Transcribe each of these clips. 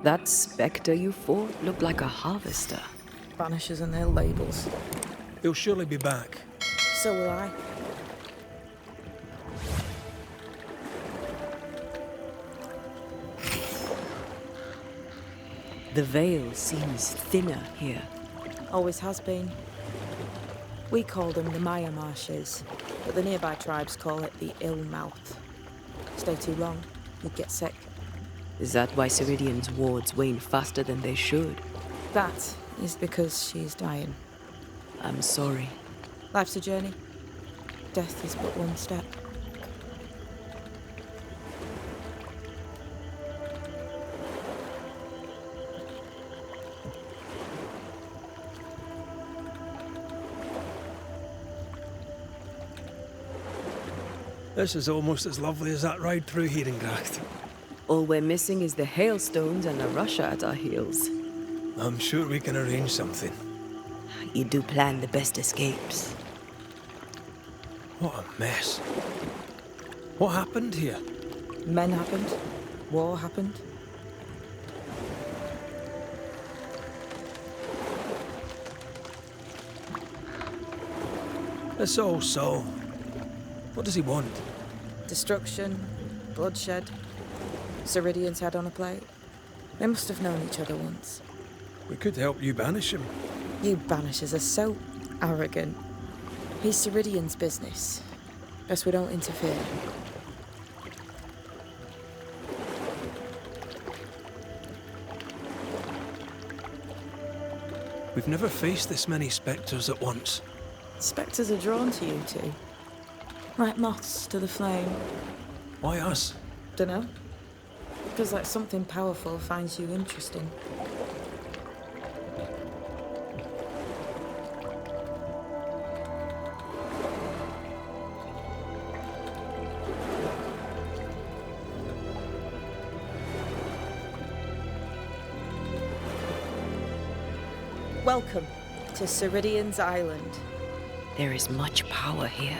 That spectre you fought looked like a harvester. Banishers and their labels. He'll surely be back. So will I. The veil seems thinner here. Always has been. We call them the Maya Marshes, but the nearby tribes call it the Ill Mouth. Stay too long, you'd get sick. Is that why Ceridian's wards wane faster than they should? That is because she's dying. I'm sorry. Life's a journey. Death is but one step. This is almost as lovely as that ride through Herengracht. All we're missing is the hailstones and a Russia at our heels. I'm sure we can arrange something. You do plan the best escapes. What a mess. What happened here? Men happened. War happened. It's all so. What does he want? Destruction, bloodshed. Ceridian's head on a plate. They must have known each other once. We could help you banish him. You Banishers are so arrogant. He's Ceridian's business. Best we don't interfere. We've never faced this many spectres at once. Spectres are drawn to you two. Like moths to the flame. Why us? Dunno. Feels like something powerful finds you interesting. Welcome to Ceridian's Island. There is much power here.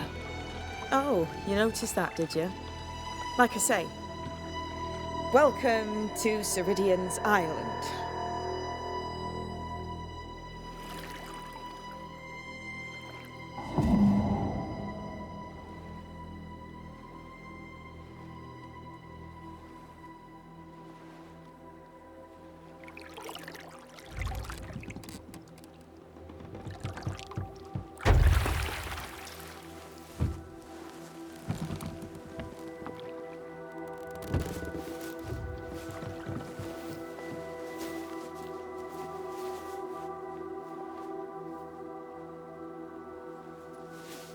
Oh, you noticed that, did you? Like I say, welcome to Ceridian's Island.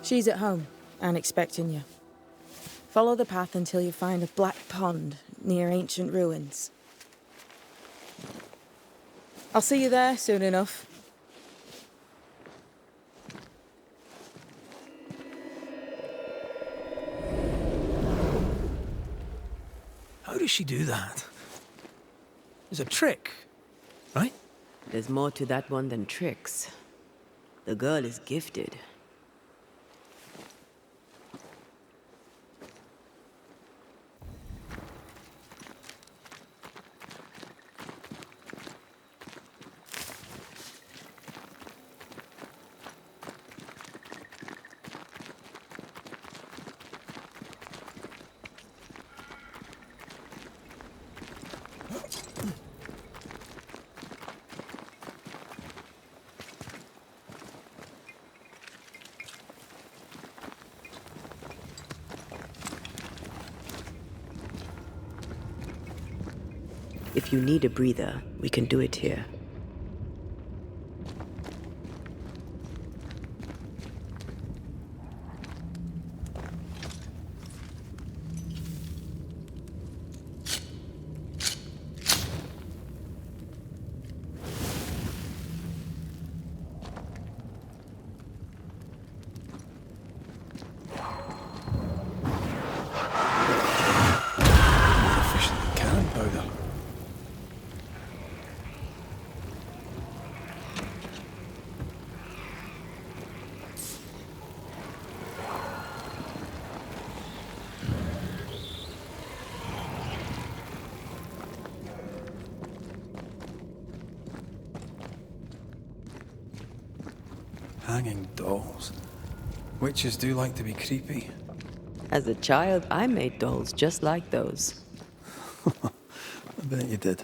She's at home and expecting you. Follow the path until you find a black pond near ancient ruins. I'll see you there soon enough. How does she do that? It's a trick, right? There's more to that one than tricks. The girl is gifted. If you need a breather, we can do it here. hanging dolls. Witches do like to be creepy. As a child, I made dolls just like those. I bet you did.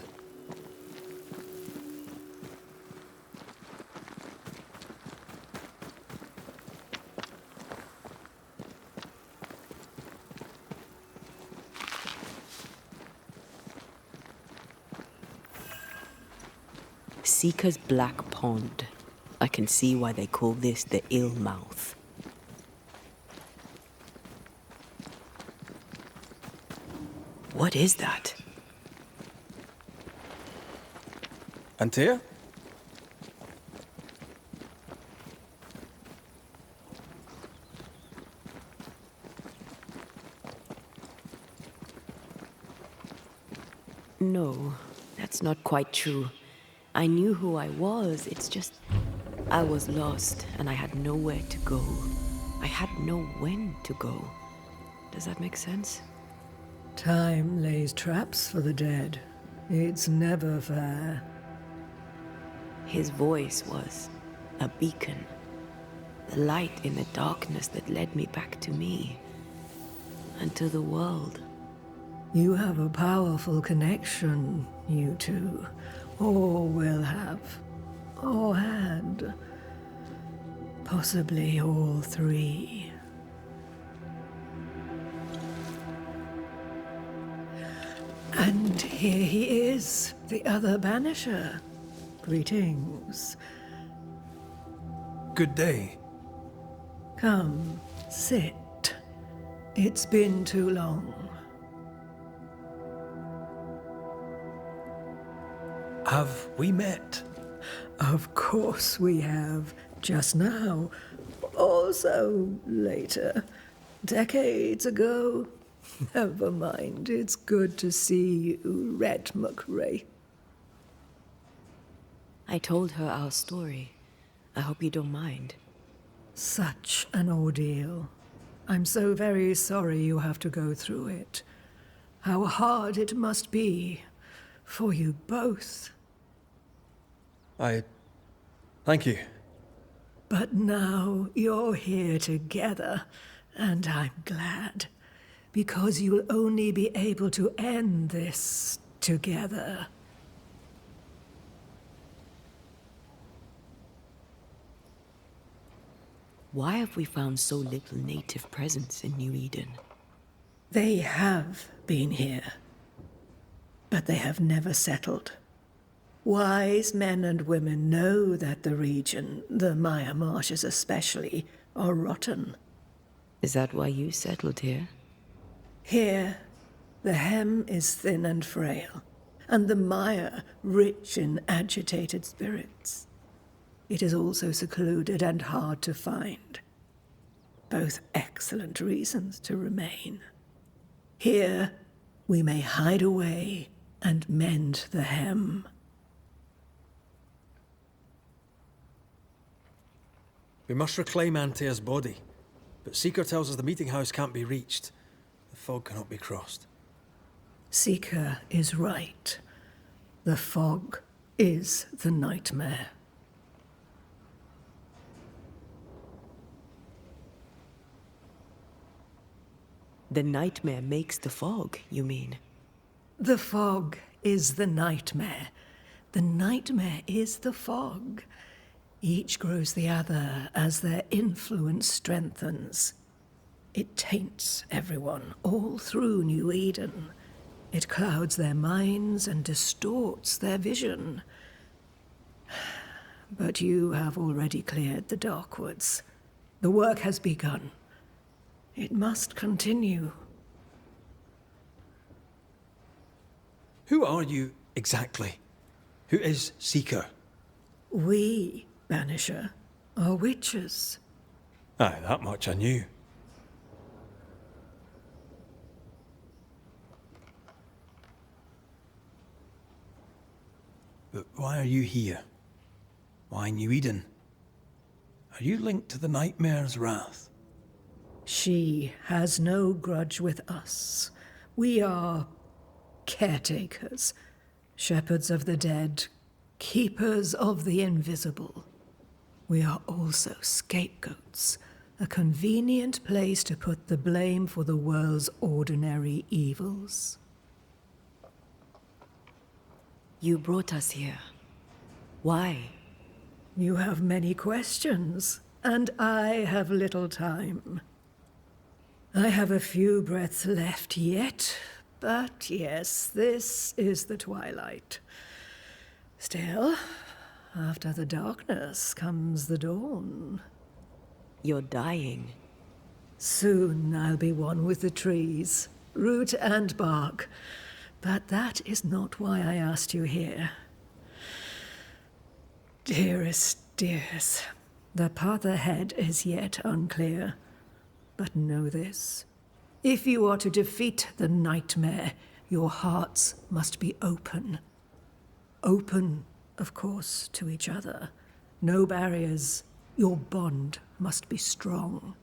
Seeker's Black Pond. I can see why they call this the ill mouth. What is that? Antea? No, that's not quite true. I knew who I was, it's just... I was lost, and I had nowhere to go. I had no when to go. Does that make sense? Time lays traps for the dead. It's never fair. His voice was a beacon. The light in the darkness that led me back to me. And to the world. You have a powerful connection, you two. Or will have. Or had. Possibly all three. And here he is, the other Banisher. Greetings. Good day. Come, sit. It's been too long. Have we met? Of course we have. Just now. Also later. Decades ago. Never mind. It's good to see you, Reda Mak Рэйta. I told her our story. I hope you don't mind. Such an ordeal. I'm so very sorry you have to go through it. How hard it must be for you both. Thank you. But now you're here together, and I'm glad. Because you'll only be able to end this together. Why have we found so little native presence in New Eden? They have been here, but they have never settled. Wise men and women know that the region, the Maya marshes especially, are rotten. Is that why you settled here? Here, the hem is thin and frail, and the Maya rich in agitated spirits. It is also secluded and hard to find. Both excellent reasons to remain. Here, we may hide away and mend the hem. We must reclaim Antea's body, but Seeker tells us the meeting house can't be reached. The fog cannot be crossed. Seeker is right. The fog is the nightmare. The nightmare makes the fog, you mean? The fog is the nightmare. The nightmare is the fog. Each grows the other as their influence strengthens. It taints everyone, all through New Eden. It clouds their minds and distorts their vision. But you have already cleared the Darkwoods. The work has begun. It must continue. Who are you exactly? Who is Seeker? We, Banisher, are witches. Aye, that much I knew. But why are you here? Why New Eden? Are you linked to the Nightmare's wrath? She has no grudge with us. We are caretakers, shepherds of the dead, keepers of the invisible. We are also scapegoats, a convenient place to put the blame for the world's ordinary evils. You brought us here. Why? You have many questions, and I have little time. I have a few breaths left yet, but yes, this is the twilight. Still, after the darkness comes the dawn. You're dying. Soon I'll be one with the trees, root and bark. But that is not why I asked you here. Dearest dears, the path ahead is yet unclear. But know this. If you are to defeat the nightmare, your hearts must be open. Open, of course, to each other. No barriers. Your bond must be strong.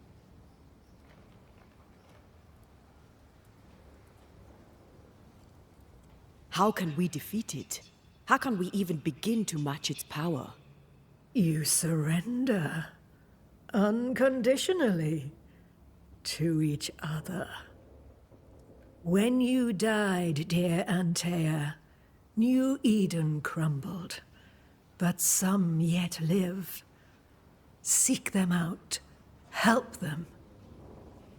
How can we defeat it? How can we even begin to match its power? You surrender. Unconditionally. To each other. When you died, dear Antea, New Eden crumbled. But some yet live. Seek them out. Help them.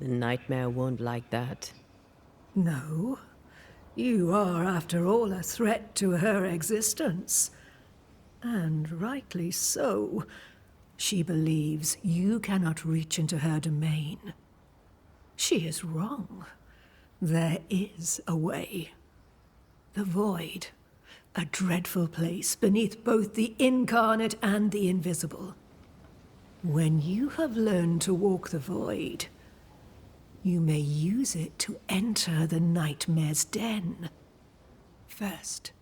The nightmare won't like that. No. You are, after all, a threat to her existence. And rightly so. She believes you cannot reach into her domain. She is wrong. There is a way. The void. A dreadful place beneath both the incarnate and the invisible. When you have learned to walk the void, you may use it to enter the nightmare's den. First,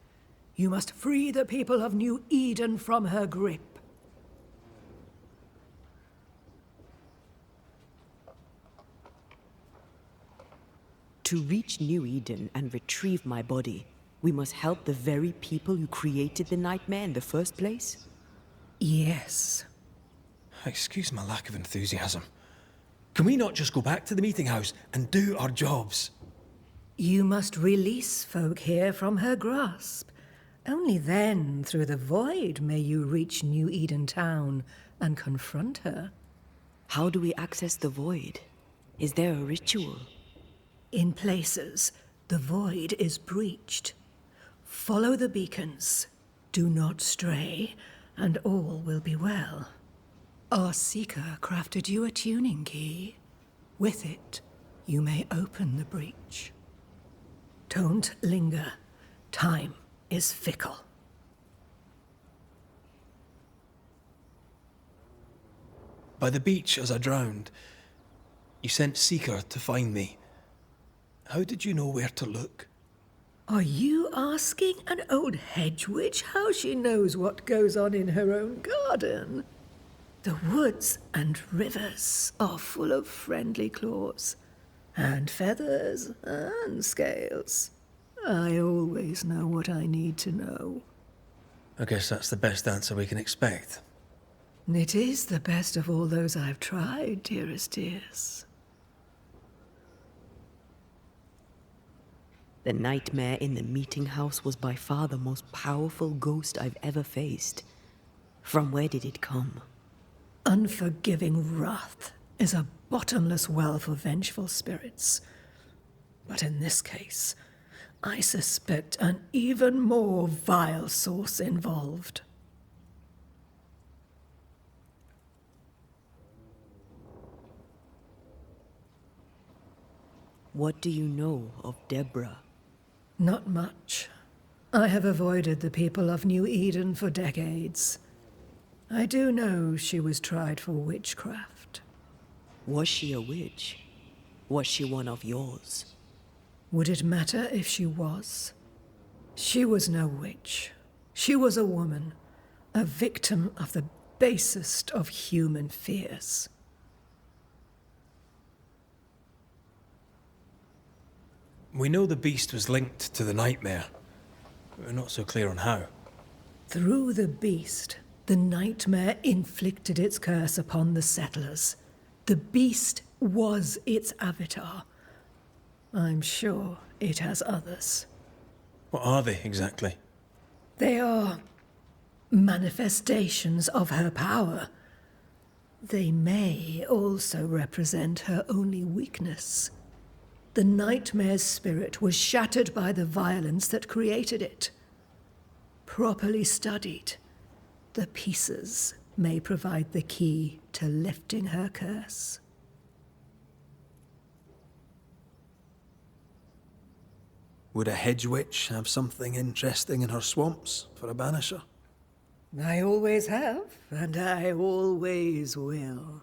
you must free the people of New Eden from her grip. To reach New Eden and retrieve my body, we must help the very people who created the nightmare in the first place? Yes. Excuse my lack of enthusiasm. Can we not just go back to the meeting house and do our jobs? You must release folk here from her grasp. Only then, through the void, may you reach New Eden Town and confront her. How do we access the void? Is there a ritual? In places, the void is breached. Follow the beacons. Do not stray, and all will be well. Our seeker crafted you a tuning key. With it, you may open the breach. Don't linger. Time is fickle. By the beach as I drowned, you sent Seeker to find me. How did you know where to look? Are you asking an old hedge witch how she knows what goes on in her own garden? The woods and rivers are full of friendly claws, and feathers and scales. I always know what I need to know. I guess that's the best answer we can expect. It is the best of all those I've tried, dearest dears. The nightmare in the meeting house was by far the most powerful ghost I've ever faced. From where did it come? Unforgiving wrath is a bottomless well for vengeful spirits. But in this case, I suspect an even more vile source involved. What do you know of Deborah? Not much. I have avoided the people of New Eden for decades. I do know she was tried for witchcraft. Was she a witch? Was she one of yours? Would it matter if she was? She was no witch. She was a woman, a victim of the basest of human fears. We know the beast was linked to the nightmare. We're not so clear on how. Through the beast, The nightmare inflicted its curse upon the settlers. The beast was its avatar. I'm sure it has others. What are they, exactly? They are manifestations of her power. They may also represent her only weakness. The nightmare's spirit was shattered by the violence that created it. Properly studied, the pieces may provide the key to lifting her curse. Would a hedge witch have something interesting in her swamps for a banisher? I always have, and I always will.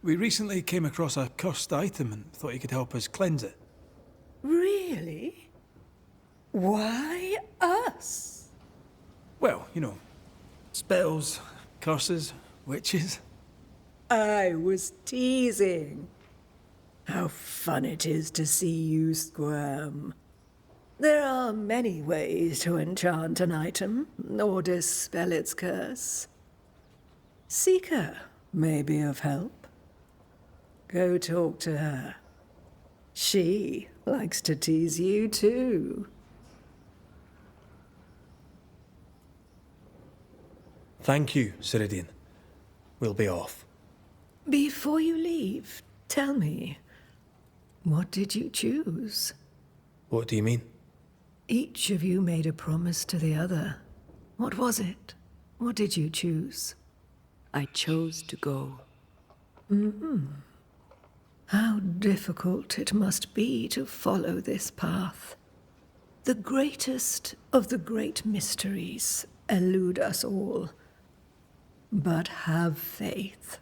We recently came across a cursed item and thought you could help us cleanse it. Really? Why us? Well, you know, spells, curses, witches. I was teasing. How fun it is to see you squirm. There are many ways to enchant an item or dispel its curse. Seeker may be of help. Go talk to her. She likes to tease you too. Thank you, Ceridian. We'll be off. Before you leave, tell me, what did you choose? What do you mean? Each of you made a promise to the other. What was it? What did you choose? I chose to go. How difficult it must be to follow this path. The greatest of the great mysteries elude us all. But have faith.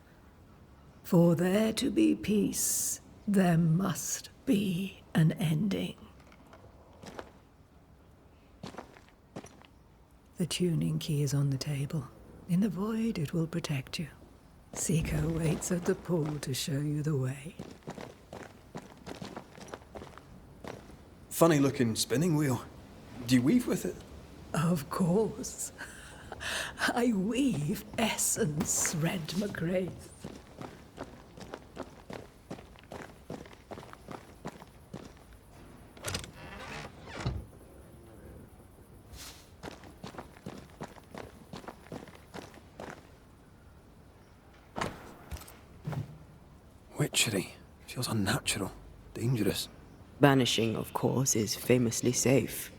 For there to be peace, there must be an ending. The tuning key is on the table. In the void, it will protect you. Seeker waits at the pool to show you the way. Funny looking spinning wheel. Do you weave with it? Of course. I weave essence, Reda Mak Рэйta. Witchery. Feels unnatural. Dangerous. Banishing, of course, is famously safe.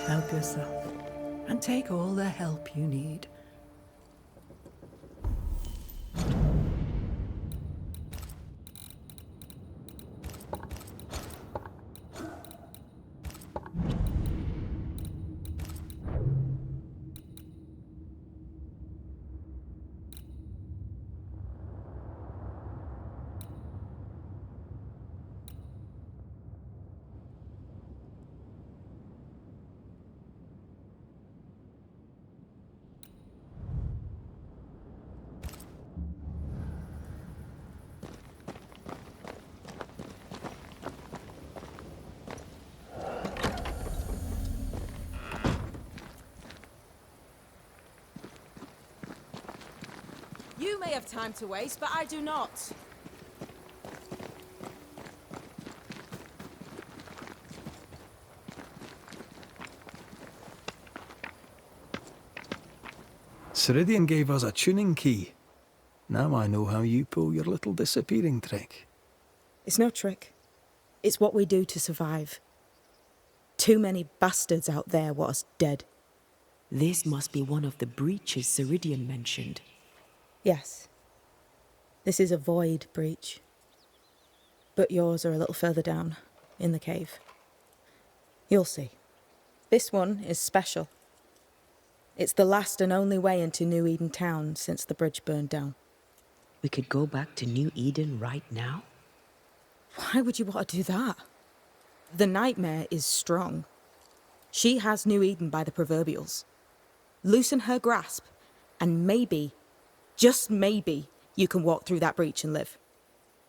Help yourself, and take all the help you need. You may have time to waste, but I do not. Ceridian gave us a tuning key. Now I know how you pull your little disappearing trick. It's no trick. It's what we do to survive. Too many bastards out there want us dead. This must be one of the breaches Ceridian mentioned. Yes. This is a void breach. But yours are a little further down, in the cave. You'll see. This one is special. It's the last and only way into New Eden town since the bridge burned down. We could go back to New Eden right now? Why would you want to do that? The nightmare is strong. She has New Eden by the proverbials. Loosen her grasp, and maybe, just maybe, you can walk through that breach and live.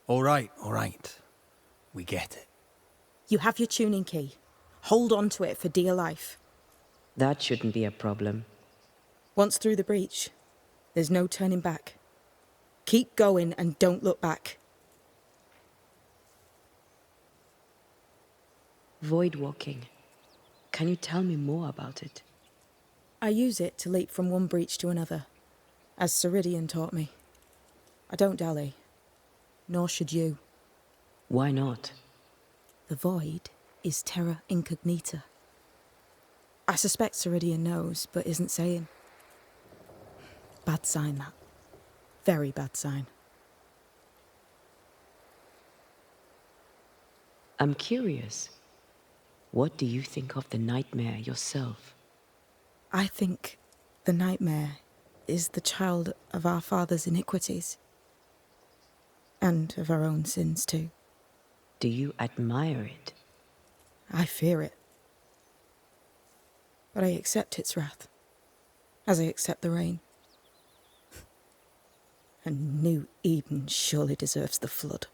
All right. We get it. You have your tuning key. Hold on to it for dear life. That shouldn't be a problem. Once through the breach, there's no turning back. Keep going and don't look back. Void walking. Can you tell me more about it? I use it to leap from one breach to another, as Ceridian taught me. I don't dally, nor should you. Why not? The void is terra incognita. I suspect Ceridian knows, but isn't saying. Bad sign, that. Very bad sign. I'm curious. What do you think of the nightmare yourself? I think the nightmare is the child of our father's iniquities. And of our own sins, too. Do you admire it? I fear it. But I accept its wrath, as I accept the rain. And New Eden surely deserves the flood.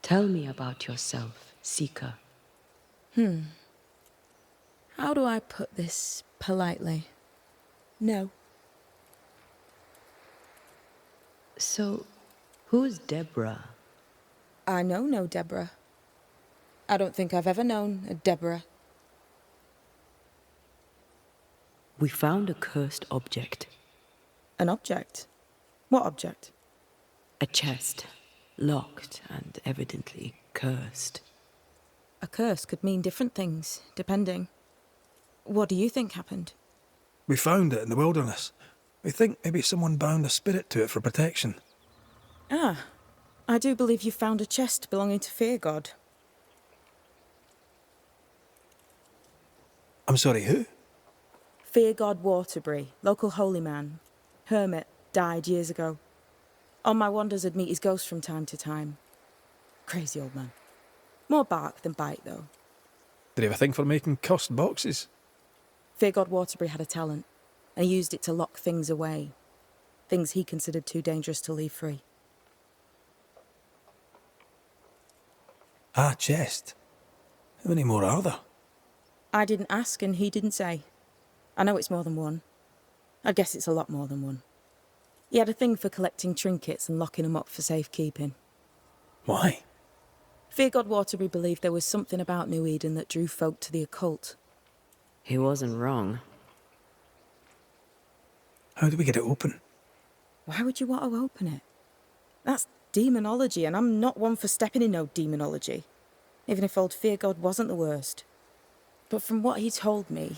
Tell me about yourself, Seeker. How do I put this politely? No. So, who's Deborah? I know no Deborah. I don't think I've ever known a Deborah. We found a cursed object. An object? What object? A chest. Locked and evidently cursed. A curse could mean different things, depending. What do you think happened? We found it in the wilderness. We think maybe someone bound a spirit to it for protection. Ah, I do believe you found a chest belonging to Fear God. I'm sorry, who? Fear God Waterbury, local holy man. Hermit, died years ago. On my wanders I'd meet his ghost from time to time. Crazy old man. More bark than bite, though. Did he have a thing for making cursed boxes? Fear God Waterbury had a talent, and he used it to lock things away. Things he considered too dangerous to leave free. Ah, chest. How many more are there? I didn't ask, and he didn't say. I know it's more than one. I guess it's a lot more than one. He had a thing for collecting trinkets and locking them up for safekeeping. Why? Fear God Waterbury believed there was something about New Eden that drew folk to the occult. He wasn't wrong. How do we get it open? Why would you want to open it? That's demonology, and I'm not one for stepping in no demonology. Even if old Fear God wasn't the worst. But from what he told me,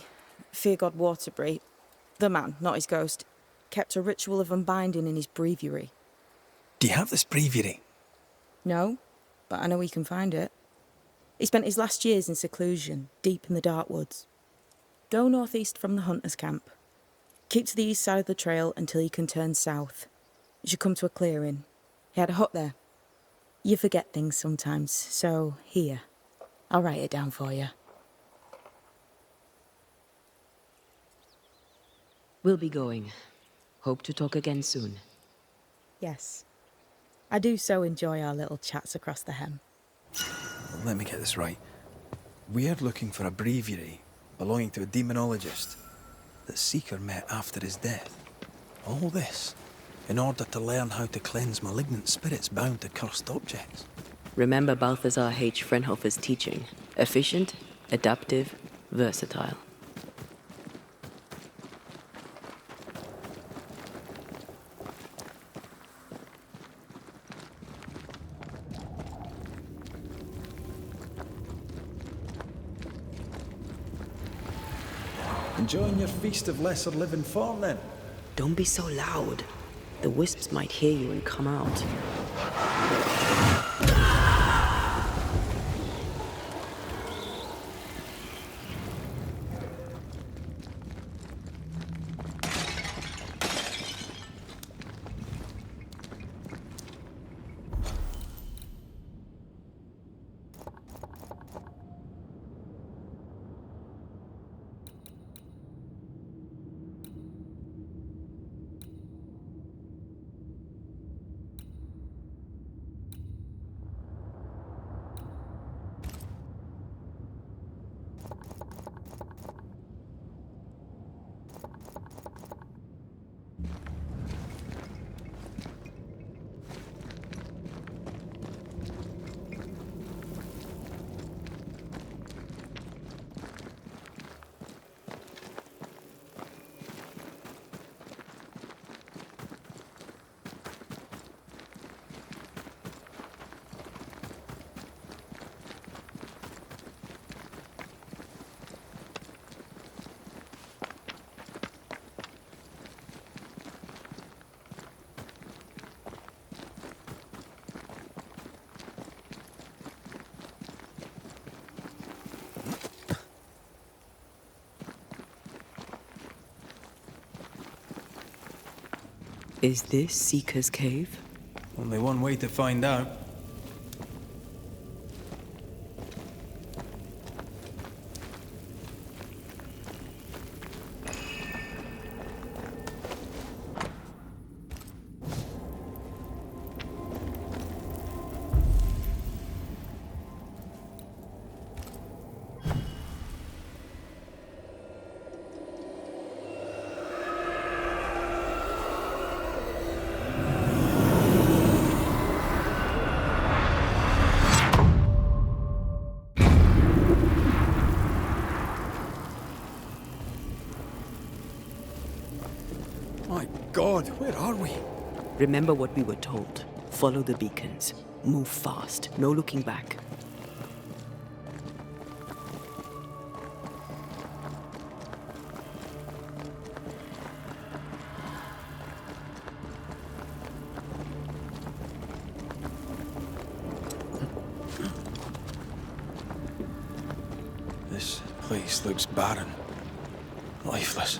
Fear God Waterbury, the man, not his ghost, kept a ritual of unbinding in his breviary. Do you have this breviary? No, but I know he can find it. He spent his last years in seclusion, deep in the dark woods. Go northeast from the hunter's camp. Keep to the east side of the trail until you can turn south. You should come to a clearing. He had a hut there. You forget things sometimes, so here. I'll write it down for you. We'll be going. Hope to talk again soon. Yes. I do so enjoy our little chats across the hem. Let me get this right. We're looking for a breviary belonging to a demonologist that Seeker met after his death. All this in order to learn how to cleanse malignant spirits bound to cursed objects. Remember Balthazar H. Frenhofer's teaching. Efficient, adaptive, versatile. Enjoying your feast of lesser living form, then? Don't be so loud. The wisps might hear you and come out. Is this Seeker's Cave? Only one way to find out. My God, where are we? Remember what we were told. Follow the beacons. Move fast. No looking back. This place looks barren. Lifeless.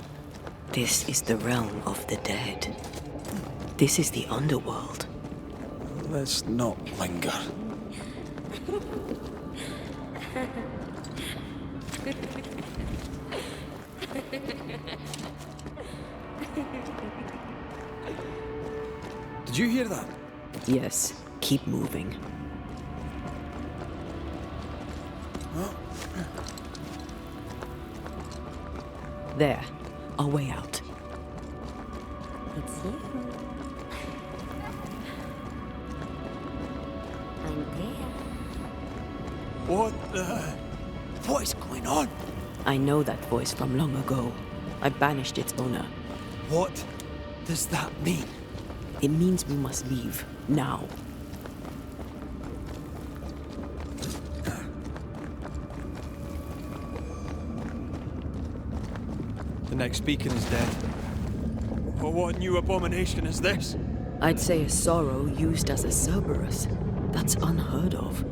This is the realm of the dead. This is the underworld. Let's not linger. Did you hear that? Yes, keep moving. There, our way out. It's you. I'm there. What is going on? I know that voice from long ago. I banished its owner. What does that mean? It means we must leave, now. The next beacon is dead. Oh, what new abomination is this? I'd say a sorrow used as a Cerberus. That's unheard of.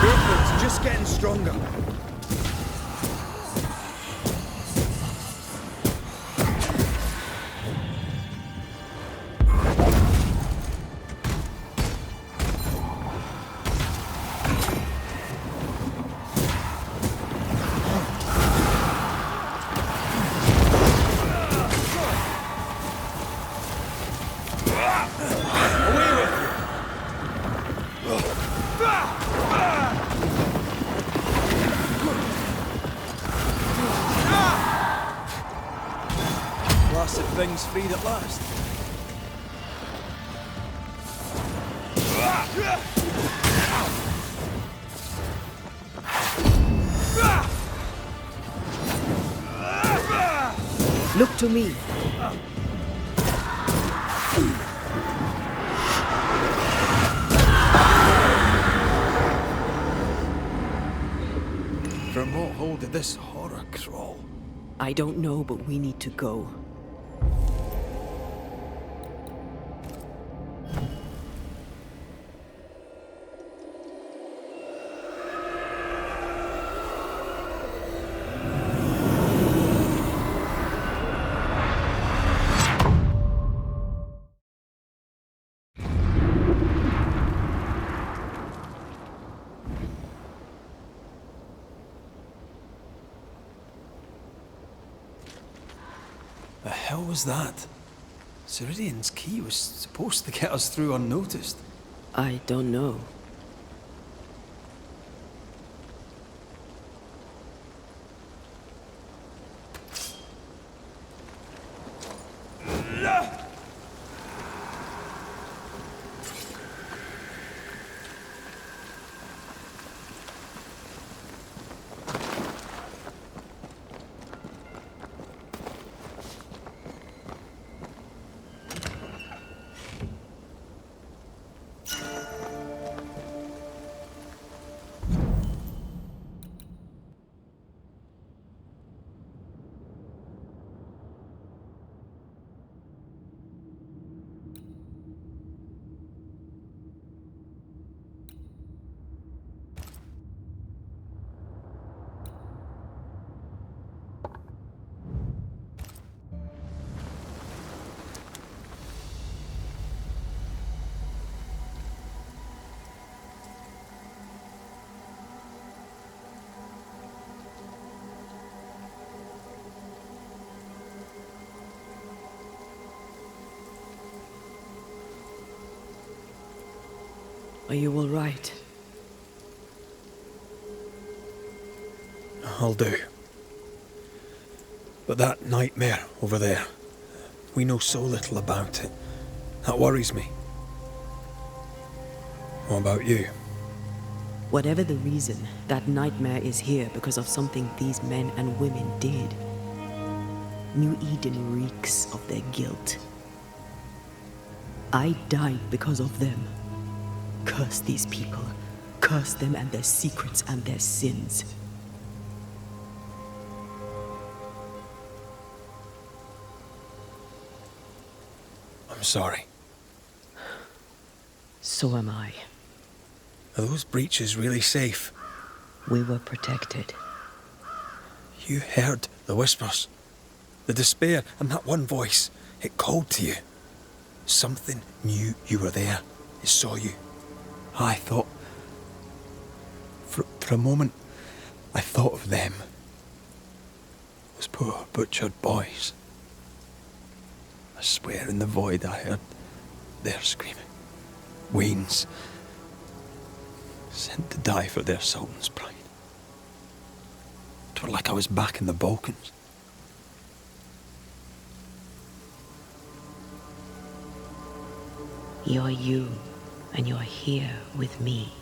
It's just getting stronger. Blasted thing's freed at last. Look to me. From what hole did this horror crawl? I don't know, but we need to go. The hell was that? Ceridian's key was supposed to get us through unnoticed. I don't know. Are you all right? I'll do. But that nightmare over there, we know so little about it. That worries me. What about you? Whatever the reason, that nightmare is here because of something these men and women did. New Eden reeks of their guilt. I died because of them. Curse these people. Curse them and their secrets and their sins. I'm sorry. So am I. Are those breaches really safe? We were protected. You heard the whispers, the despair, and that one voice. It called to you. Something knew you were there. It saw you. I thought... For a moment, I thought of them. Those poor butchered boys. I swear in the void I heard their screaming. Wains. Sent to die for their sultan's pride. It were like I was back in the Balkans. You're you, and you're here with me,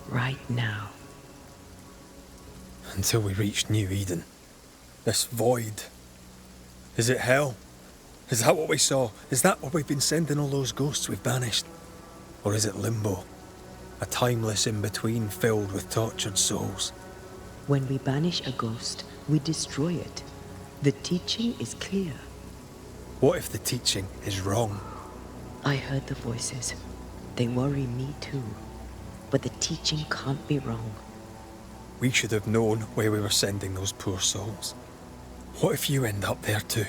right now. Until we reach New Eden. This void. Is it hell? Is that what we saw? Is that where we've been sending all those ghosts we've banished? Or is it limbo? A timeless in-between filled with tortured souls? When we banish a ghost, we destroy it. The teaching is clear. What if the teaching is wrong? I heard the voices. They worry me too. But the teaching can't be wrong. We should have known where we were sending those poor souls. What if you end up there too?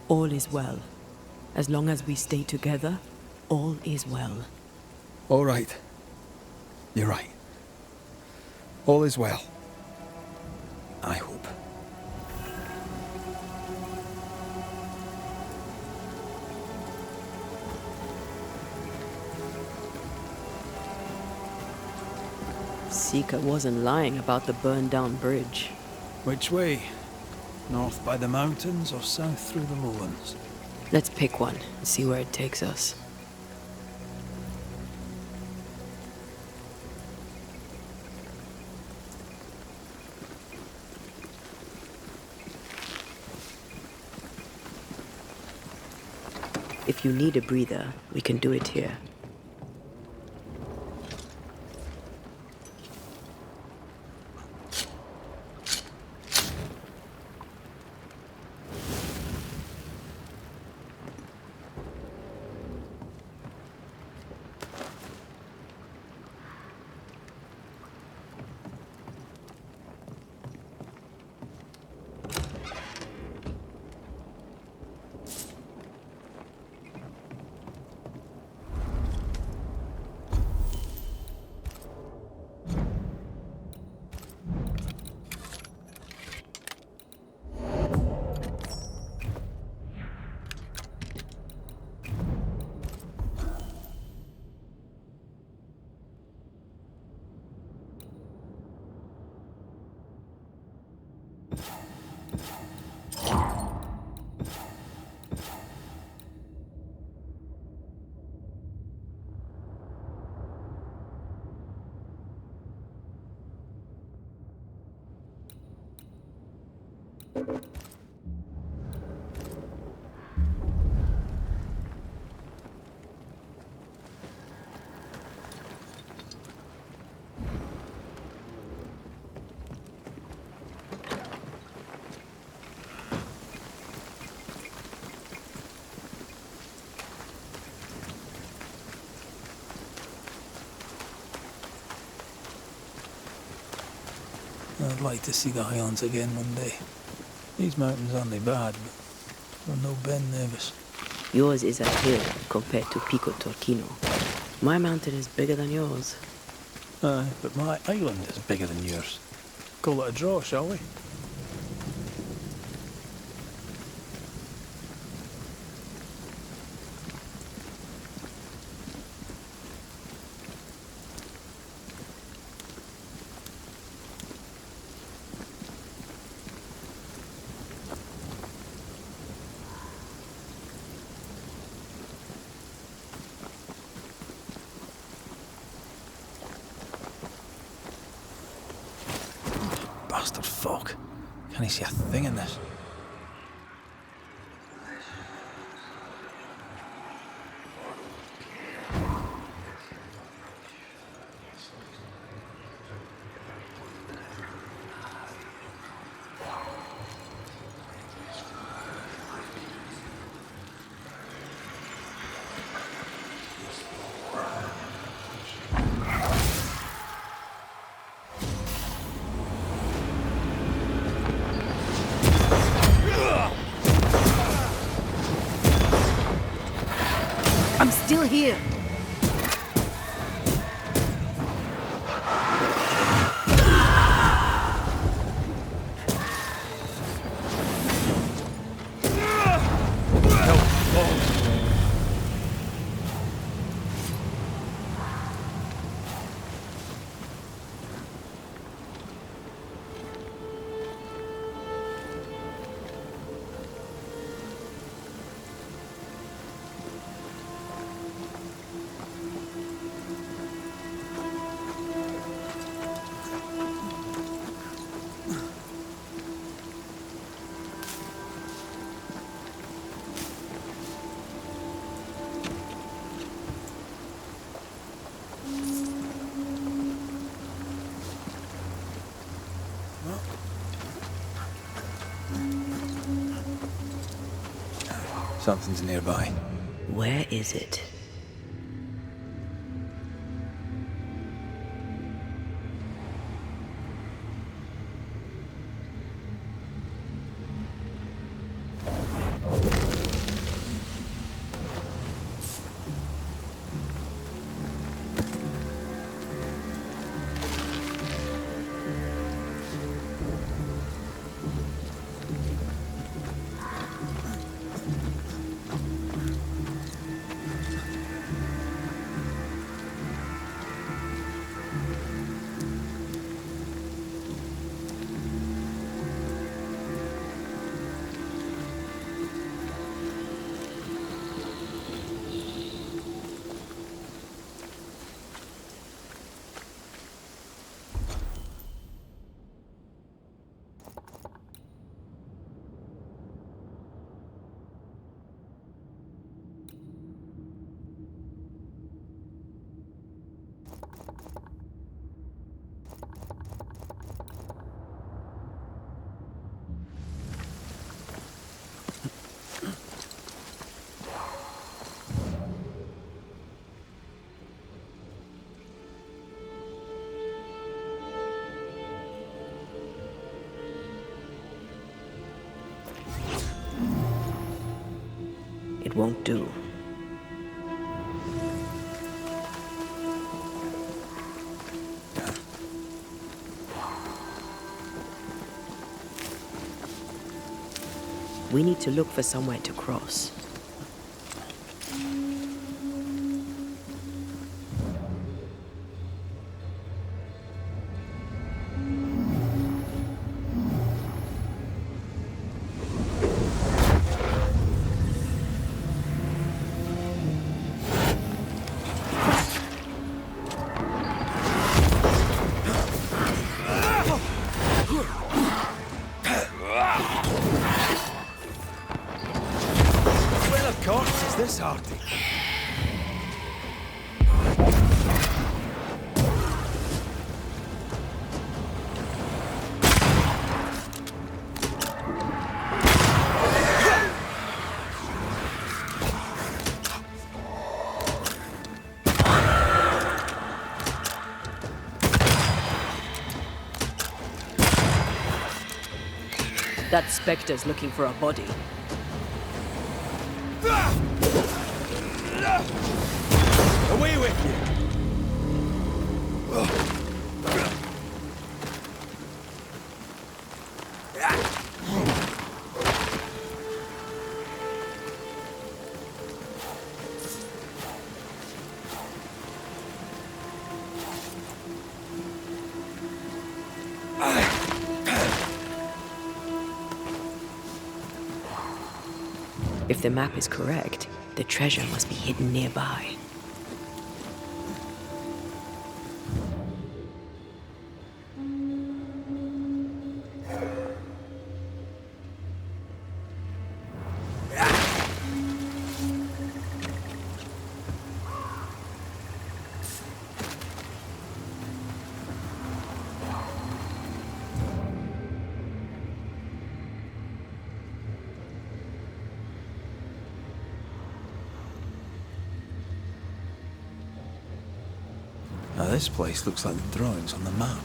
All is well. As long as we stay together, all is well. All right. You're right. All is well. I hope. Seeker wasn't lying about the burned-down bridge. Which way? North by the mountains or south through the lowlands? Let's pick one and see where it takes us. If you need a breather, we can do it here. I'd like to see the Highlands again one day. These mountains aren't bad, but I'm no Ben nervous. Yours is a hill compared to Pico Torquino. My mountain is bigger than yours. Aye, but my island is bigger than yours. Call it a draw, shall we? Bastard fog. Can't he see a thing in this? I'm still here. Something's nearby. Where is it? It won't do. We need to look for somewhere to cross. That specter's looking for a body. Away with you! If the map is correct, the treasure must be hidden nearby. Now this place looks like the drawings on the map.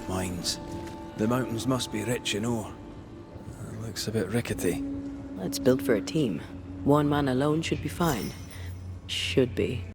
Mines. The mountains must be rich in ore. Looks a bit rickety. It's built for a team. One man alone should be fine. Should be.